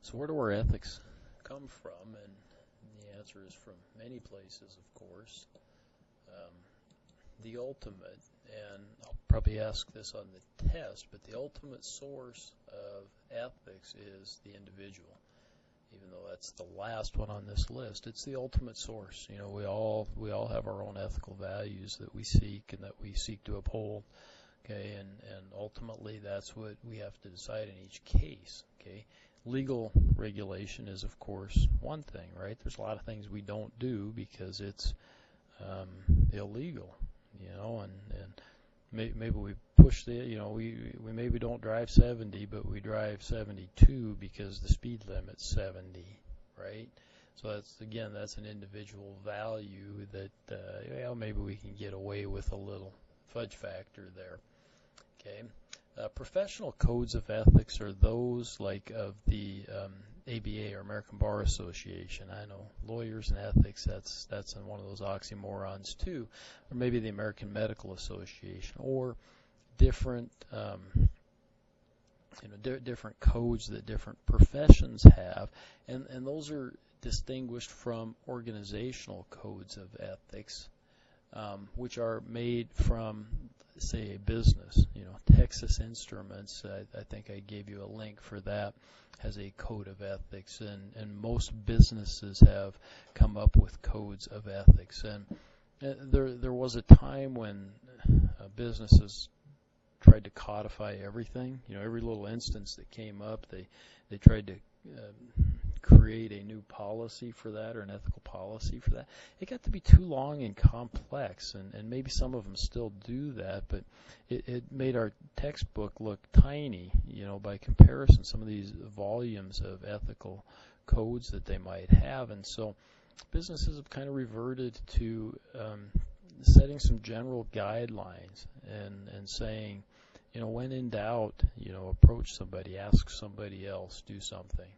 So where do our ethics come from? And the answer is from many places, of course. The ultimate, and I'll probably ask this on the test, but the ultimate source of ethics is the individual. Even though that's the last one on this list, it's the ultimate source. You know, we all have our own ethical values that we seek and that we seek to uphold. Okay, and ultimately that's what we have to decide in each case. Okay, legal regulation is of course one thing, right? There's a lot of things we don't do because it's illegal, you know, and maybe we push we maybe don't drive 70, but we drive 72 because the speed limit's 70, right? So that's an individual value that maybe we can get away with a little fudge factor there. Okay, professional codes of ethics are those like of the ABA or American Bar Association. I know lawyers and ethics, that's one of those oxymorons too, or maybe the American Medical Association, or different different codes that different professions have, and those are distinguished from organizational codes of ethics, which are made from, say, a business. You know, Texas Instruments, I think I gave you a link for that, has a code of ethics, and most businesses have come up with codes of ethics. And there was a time when businesses tried to codify everything. You know, every little instance that came up, they tried to create a new policy for that, or an ethical policy for that. It got to be too long and complex, and maybe some of them still do that, but it made our textbook look tiny, you know, by comparison, some of these volumes of ethical codes that they might have. And so businesses have kind of reverted to setting some general guidelines and saying, you know, when in doubt, you know, approach somebody, ask somebody else, do something.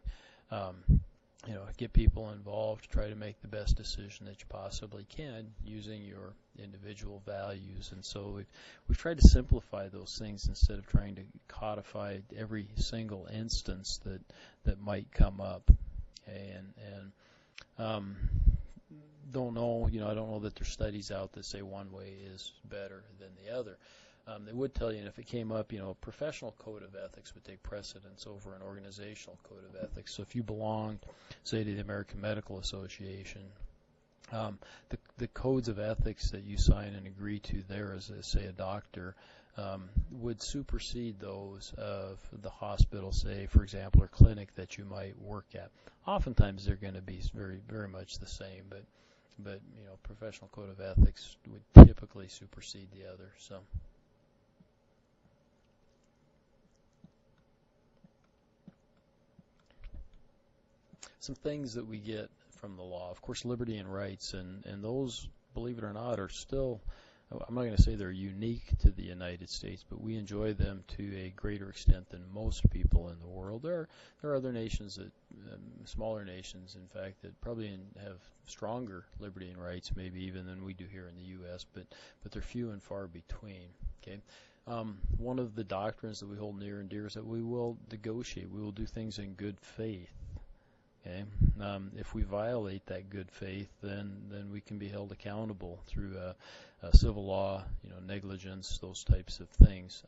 You know, get people involved, try to make the best decision that you possibly can using your individual values. And so we've tried to simplify those things instead of trying to codify every single instance that might come up. Okay, and don't know, you know, I don't know that there's studies out that say one way is better than the other. They would tell you, and if it came up, you know, a professional code of ethics would take precedence over an organizational code of ethics. So if you belonged, say, to the American Medical Association, the codes of ethics that you sign and agree to there as, say, a doctor, would supersede those of the hospital, say, for example, or clinic that you might work at. Oftentimes they're going to be very, very much the same, but you know, professional code of ethics would typically supersede the other. So. Some things that we get from the law, of course, liberty and rights, and those, believe it or not, are still, I'm not going to say they're unique to the United States, but we enjoy them to a greater extent than most people in the world. There are other nations that, smaller nations, in fact, that probably have stronger liberty and rights, maybe even than we do here in the U.S., but they're few and far between. Okay. One of the doctrines that we hold near and dear is that we will negotiate. We will do things in good faith. Okay. If we violate that good faith, then we can be held accountable through civil law, you know, negligence, those types of things.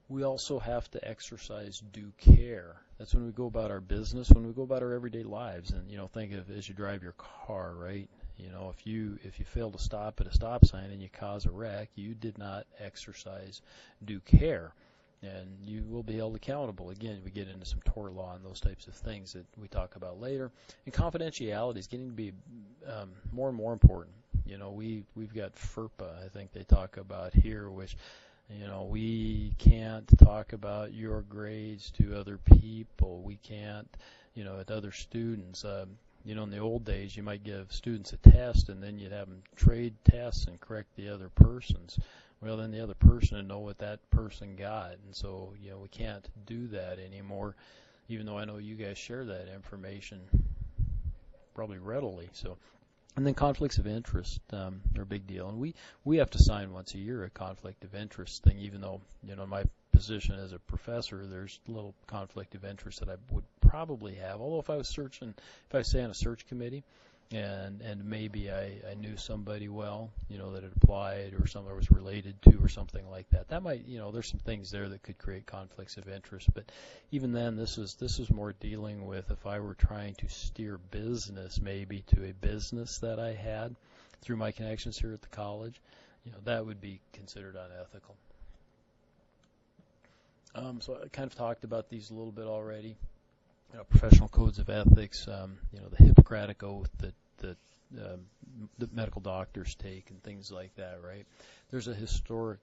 We also have to exercise due care. That's when we go about our business, when we go about our everyday lives. And, you know, think of as you drive your car, right? You know, if you fail to stop at a stop sign and you cause a wreck, you did not exercise due care, and you will be held accountable. Again, we get into some tort law and those types of things that we talk about later. And confidentiality is getting to be more and more important. You know, we've got FERPA, I think they talk about here, which, you know, we can't talk about your grades to other people. We can't, you know, at other students. You know, in the old days, you might give students a test, and then you'd have them trade tests and correct the other person's. Well, then the other person would know what that person got. And so, you know, we can't do that anymore, even though I know you guys share that information probably readily. So, and then conflicts of interest are a big deal. And we have to sign once a year a conflict of interest thing, even though, you know, my position as a professor, there's little conflict of interest that I would probably have. Although if I was say on a search committee, and maybe I knew somebody well, that had applied or somebody was related to or something like that. That might, there's some things there that could create conflicts of interest. But even then, this is more dealing with if I were trying to steer business maybe to a business that I had through my connections here at the college, that would be considered unethical. So I kind of talked about these a little bit already. Professional codes of ethics, the Hippocratic Oath that the medical doctors take and things like that, right? There's a historic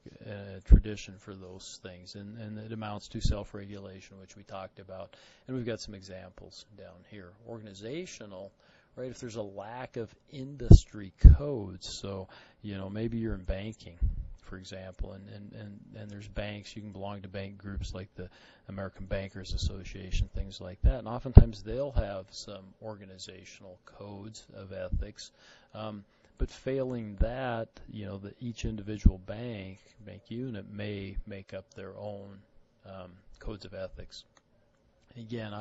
tradition for those things, and it amounts to self-regulation, which we talked about, and we've got some examples down here. Organizational, right? If there's a lack of industry codes, so maybe you're in banking, for example, and there's banks, you can belong to bank groups like the American Bankers Association, things like that, and oftentimes they'll have some organizational codes of ethics, but failing that, each individual bank unit may make up their own codes of ethics. Again,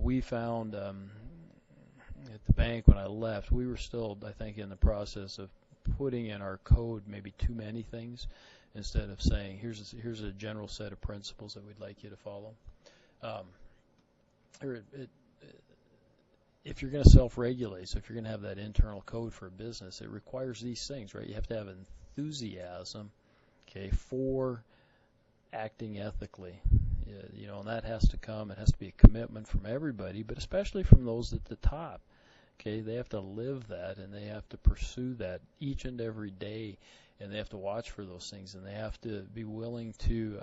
we found at the bank when I left, we were still, I think, in the process of putting in our code maybe too many things instead of saying here's a general set of principles that we'd like you to follow. If you're going to self-regulate, so if you're going to have that internal code for a business, it requires these things, right? You have to have enthusiasm, okay, for acting ethically, and that has to come. It has to be a commitment from everybody, but especially from those at the top. Okay, they have to live that, and they have to pursue that each and every day, and they have to watch for those things, and they have to be willing to,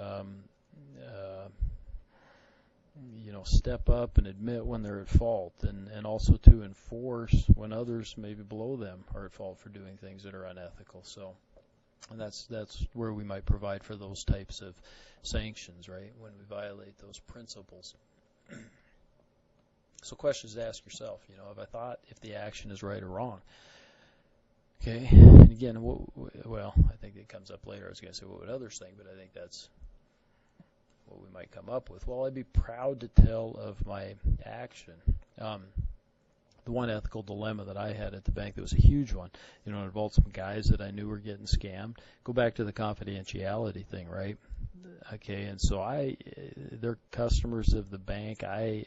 step up and admit when they're at fault, and also to enforce when others maybe below them are at fault for doing things that are unethical. So, and that's where we might provide for those types of sanctions, right? When we violate those principles. So questions to ask yourself, have I thought if the action is right or wrong? Okay, and again, I think it comes up later. I was going to say, what would others think? But I think that's what we might come up with. Well, I'd be proud to tell of my action. The one ethical dilemma that I had at the bank that was a huge one, it involved some guys that I knew were getting scammed. Go back to the confidentiality thing, right? Okay, and so they're customers of the bank. I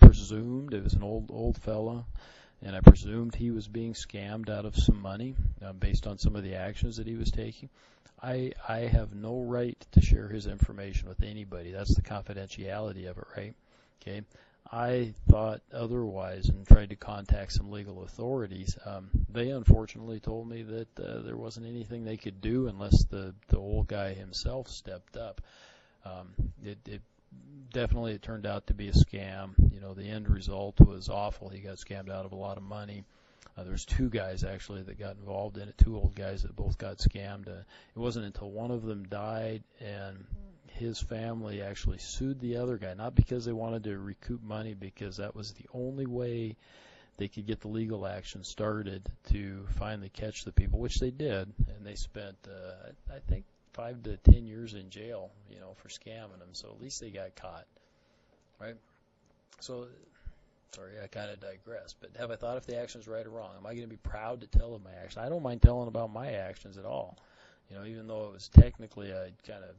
presumed it was an old fella, and I presumed he was being scammed out of some money based on some of the actions that he was taking. I have no right to share his information with anybody. That's the confidentiality of it, right? Okay. I thought otherwise and tried to contact some legal authorities. They unfortunately told me that there wasn't anything they could do unless the old guy himself stepped up. It definitely turned out to be a scam. The end result was awful. He got scammed out of a lot of money. There's two guys actually that got involved in it, two old guys that both got scammed. It wasn't until one of them died and his family actually sued the other guy, not because they wanted to recoup money, because that was the only way they could get the legal action started to finally catch the people, which they did, and they spent, I think, 5 to 10 years in jail, for scamming them. So at least they got caught, right? So, sorry, I kind of digressed. But have I thought if the action is right or wrong? Am I going to be proud to tell of my action? I don't mind telling about my actions at all. Even though it was technically I kind of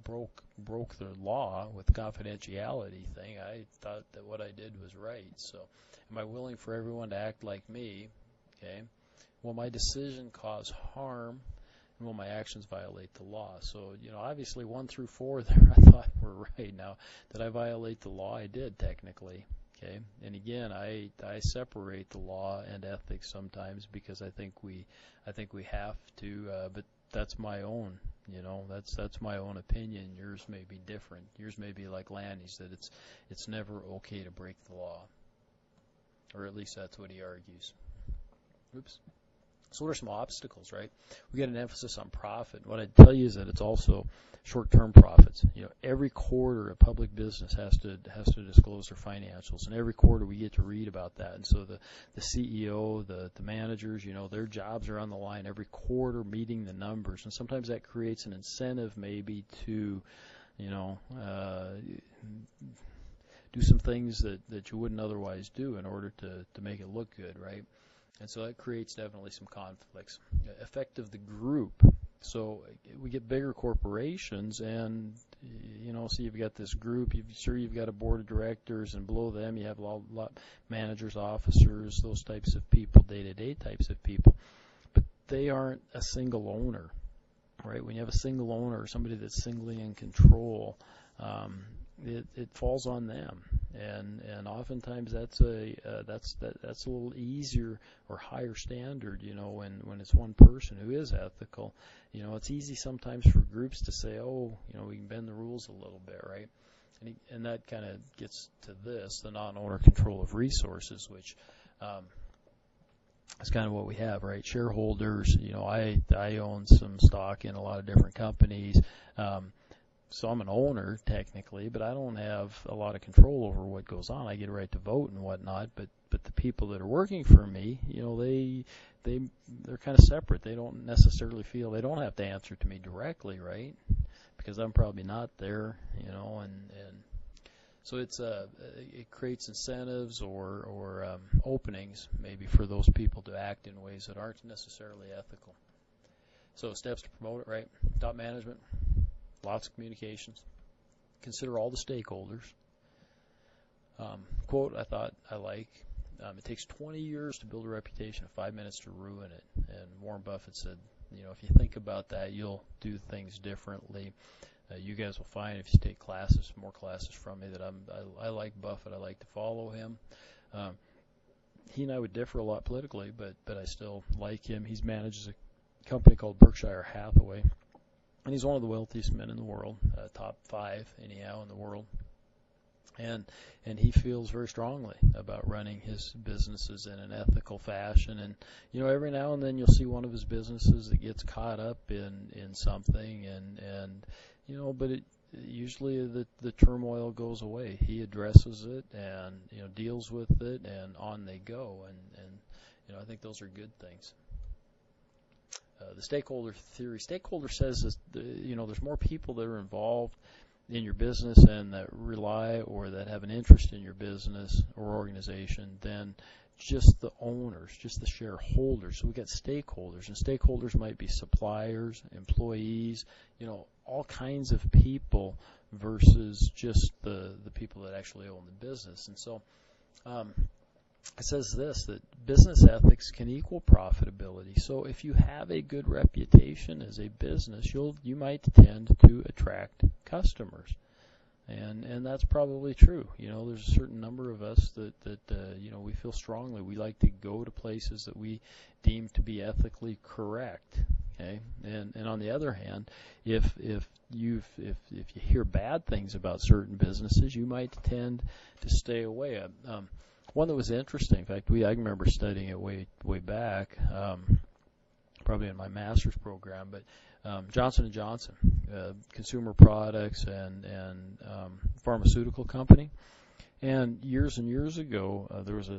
broke the law with the confidentiality thing, I thought that what I did was right. So, am I willing for everyone to act like me? Okay. Will my decision cause harm? And will my actions violate the law? So, obviously 1 through 4 there I thought were right. Now, did I violate the law? I did, technically. Okay. And again, I separate the law and ethics sometimes because I think we have to, but that's my own, that's my own opinion. Yours may be different. Yours may be like Lanny's, that it's never okay to break the law. Or at least that's what he argues. Oops. So what are some obstacles, right? We get an emphasis on profit. What I'd tell you is that it's also short-term profits. Every quarter a public business has to disclose their financials, and every quarter we get to read about that. And so the CEO, the managers, their jobs are on the line every quarter, meeting the numbers, and sometimes that creates an incentive maybe to, do do some things that you wouldn't otherwise do in order to make it look good, right? And so that creates definitely some conflicts. Effect of the group. So we get bigger corporations, and so you've got this group. You've got a board of directors, and below them you have a lot managers, officers, those types of people, day-to-day types of people. But they aren't a single owner, right? When you have a single owner or somebody that's singly in control, it falls on them, and oftentimes that's a little easier or higher standard, when it's one person who is ethical. It's easy sometimes for groups to say, we can bend the rules a little bit, right? And that kind of gets to this, the non-owner control of resources, which is kind of what we have, right? Shareholders, I own some stock in a lot of different companies. So I'm an owner technically, but I don't have a lot of control over what goes on. I get a right to vote and whatnot, but the people that are working for me, they're kind of separate. They don't necessarily feel they don't have to answer to me directly, right? Because I'm probably not there, and so it creates incentives or openings maybe for those people to act in ways that aren't necessarily ethical. So steps to promote it, right? Top management. Lots of communications. Consider all the stakeholders. Quote I thought I like. It takes 20 years to build a reputation, 5 minutes to ruin it. And Warren Buffett said, if you think about that, you'll do things differently. You guys will find if you take more classes from me, that I like Buffett. I like to follow him. He and I would differ a lot politically, but I still like him. He manages a company called Berkshire Hathaway. And he's one of the wealthiest men in the world, top 5 anyhow in the world. And he feels very strongly about running his businesses in an ethical fashion. And every now and then you'll see one of his businesses that gets caught up in something, and but usually the turmoil goes away. He addresses it and deals with it, and on they go. And I think those are good things. The stakeholder theory. Stakeholder says that there's more people that are involved in your business and that rely or that have an interest in your business or organization than just the owners, just the shareholders. So we got stakeholders, and stakeholders might be suppliers, employees, all kinds of people versus just the people that actually own the business. And so it says this, that business ethics can equal profitability. So if you have a good reputation as a business, you might tend to attract customers. And that's probably true. There's a certain number of us that we feel strongly. We like to go to places that we deem to be ethically correct. Okay? And on the other hand, if you hear bad things about certain businesses, you might tend to stay away. One that was interesting, in fact, I remember studying it way back, probably in my master's program, but Johnson & Johnson, consumer products and pharmaceutical company. And years ago, there was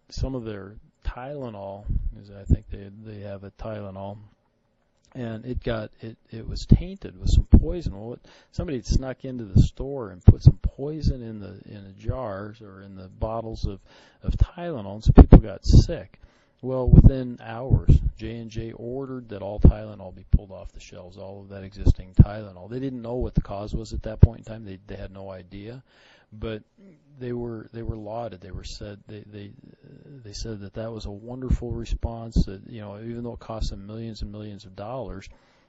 some of their Tylenol, I think they have a Tylenol, and it was tainted with some poison. Well, somebody had snuck into the store and put some poison in the jars or in the bottles of Tylenol, and so people got sick. Well, within hours, J&J ordered that all Tylenol be pulled off the shelves, all of that existing Tylenol. They didn't know what the cause was at that point in time. They had no idea, but they were lauded. They said that was a wonderful response. That even though it cost them millions and millions of dollars,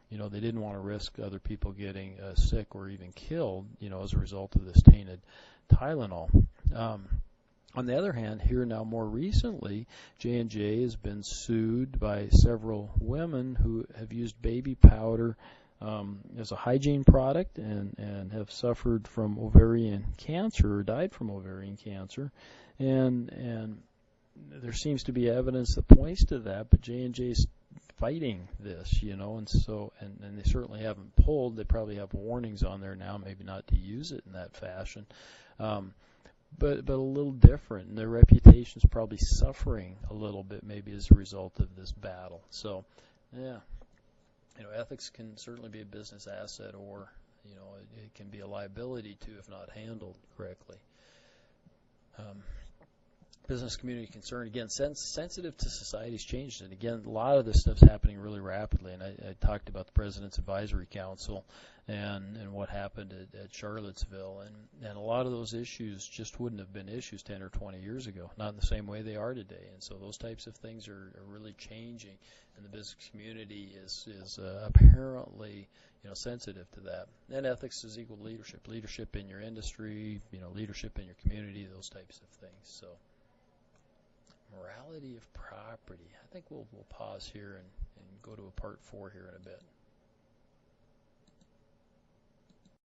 they didn't want to risk other people getting sick or even killed, as a result of this tainted Tylenol. On the other hand, here now more recently, J&J has been sued by several women who have used baby powder as a hygiene product and have suffered from ovarian cancer or died from ovarian cancer. And there seems to be evidence that points to that, but J&J is fighting this, and so and they certainly haven't pulled. They probably have warnings on there now, maybe not to use it in that fashion. But a little different, and their reputation's probably suffering a little bit, maybe as a result of this battle. So, yeah, ethics can certainly be a business asset, or it can be a liability too if not handled correctly. business community concern, again, sensitive to society's changes. And again, a lot of this stuff's happening really rapidly. And I talked about the President's Advisory Council and what happened at Charlottesville. And a lot of those issues just wouldn't have been issues 10 or 20 years ago, not in the same way they are today. And so those types of things are really changing. And the business community is apparently sensitive to that. And ethics is equal to leadership. Leadership in your industry, leadership in your community, those types of things. So morality of property. I think we'll pause here and go to a part 4 here in a bit.